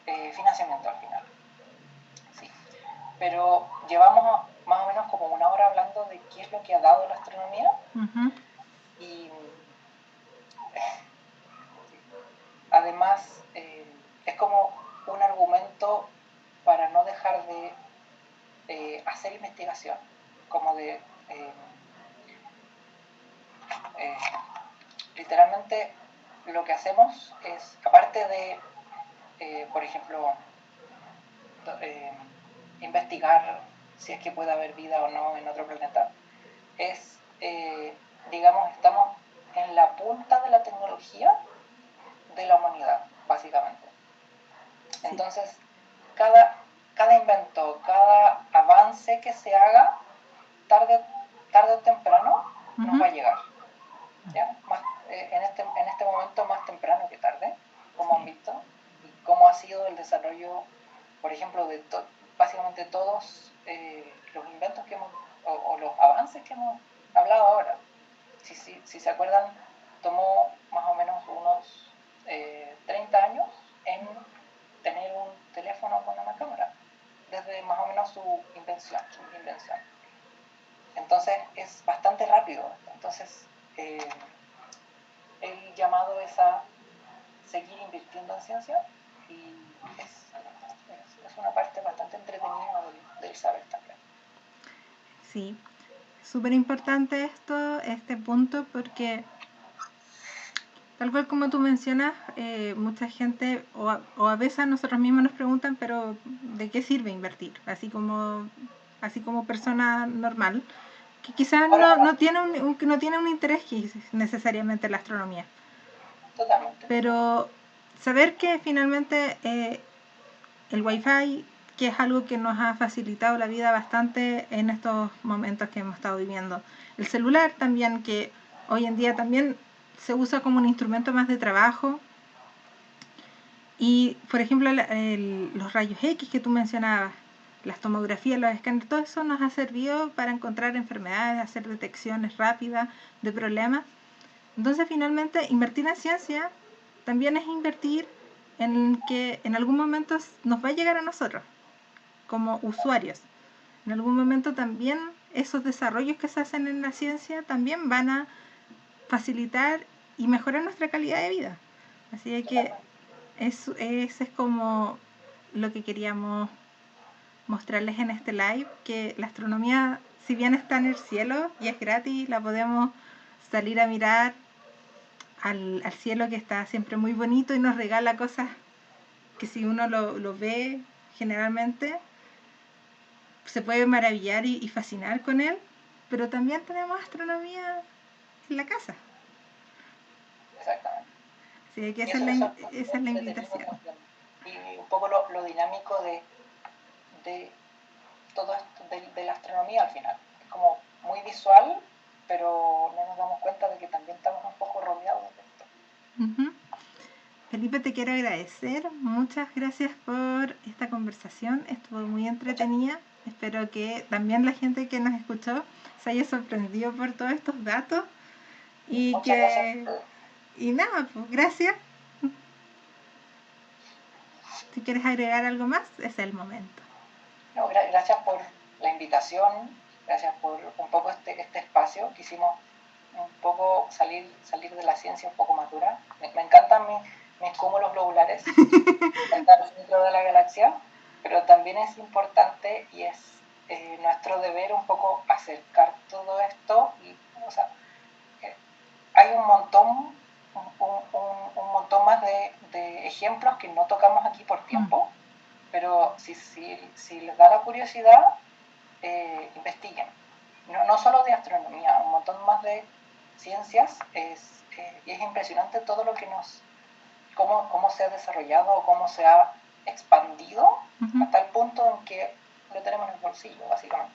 financiamiento al final. Sí. Pero llevamos más o menos como una hora hablando de qué es lo que ha dado la astronomía. Ujú. Y además es como un argumento para no dejar de hacer investigación, como de literalmente lo que hacemos es, aparte de, por ejemplo, investigar si es que puede haber vida o no en otro planeta, es, digamos, estamos en la punta de la tecnología de la humanidad, básicamente. Sí. Entonces, cada invento, cada avance que se haga, tarde o temprano, nos va a Ujú. llegar. ¿Ya? En este momento más temprano que tarde, como han Sí. visto, y cómo ha sido el desarrollo, por ejemplo, de básicamente todos los inventos que hemos, o los avances que hemos hablado ahora. Si se acuerdan, tomó más o menos unos 30 años en tener un teléfono con una cámara, desde más o menos su invención. Entonces es bastante rápido. Entonces el llamado es a seguir invirtiendo en ciencia y es una parte bastante entretenida del saber también. Sí, súper importante este punto, porque tal cual como tú mencionas, mucha gente, o a veces a nosotros mismos nos preguntan, pero ¿de qué sirve invertir? Así como persona normal, que quizás Ahora, no tiene no tiene un interés necesariamente en la astronomía. totalmente. Pero saber que finalmente el Wi-Fi, que es algo que nos ha facilitado la vida bastante en estos momentos que hemos estado viviendo. El celular también, que hoy en día también se usa como un instrumento más de trabajo. Y, por ejemplo, los rayos X que tú mencionabas, las tomografías, los escáneres, todo eso nos ha servido para encontrar enfermedades, hacer detecciones rápidas de problemas. Entonces, finalmente, invertir en ciencia también es invertir en que en algún momento nos va a llegar a nosotros como usuarios. En algún momento también esos desarrollos que se hacen en la ciencia también van a facilitar y mejorar nuestra calidad de vida. Así que ese es como lo que queríamos mostrarles en este live, que la astronomía, si bien está en el cielo y es gratis, la podemos salir a mirar al cielo, que está siempre muy bonito y nos regala cosas que si uno lo ve generalmente se puede maravillar y fascinar con él, pero también tenemos astronomía en la casa. Exactamente. Así que Y esa es la invitación. también. Y un poco lo dinámico de todo esto de la astronomía al final. Es como muy visual, pero no nos damos cuenta de que también estamos un poco rodeados de esto. Uh-huh. Felipe, te quiero agradecer. Muchas gracias por esta conversación. Estuvo muy entretenida. Espero que también la gente que nos escuchó se haya sorprendido por todos estos datos. Y Muchas gracias. Y nada, pues gracias. Si quieres agregar algo más, es el momento. No, gracias por la invitación, gracias por un poco este espacio. Quisimos un poco salir de la ciencia un poco más dura. Me encantan mis cúmulos globulares, estar al centro de la galaxia, pero también es importante y es nuestro deber un poco acercar todo esto. Y, o sea, hay un montón más de ejemplos que no tocamos aquí por tiempo, pero si les da la curiosidad, investiguen. No solo de astronomía, un montón más de ciencias. Y es impresionante todo lo que cómo se ha desarrollado, cómo se ha expandido hasta el punto en que lo tenemos en el bolsillo, básicamente.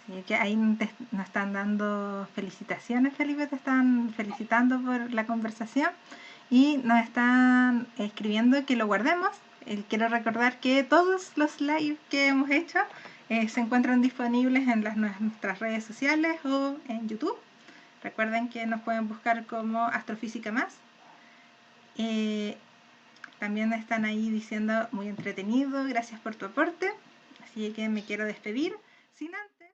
Sí, que ahí nos están dando felicitaciones, Felipe, te están felicitando por la conversación y nos están escribiendo que lo guardemos. Quiero recordar que todos los live que hemos hecho se encuentran disponibles en nuestras redes sociales o en YouTube. Recuerden que nos pueden buscar como Astrofísica Más. También están ahí diciendo muy entretenido, gracias por tu aporte. Así que me quiero despedir. Sin antes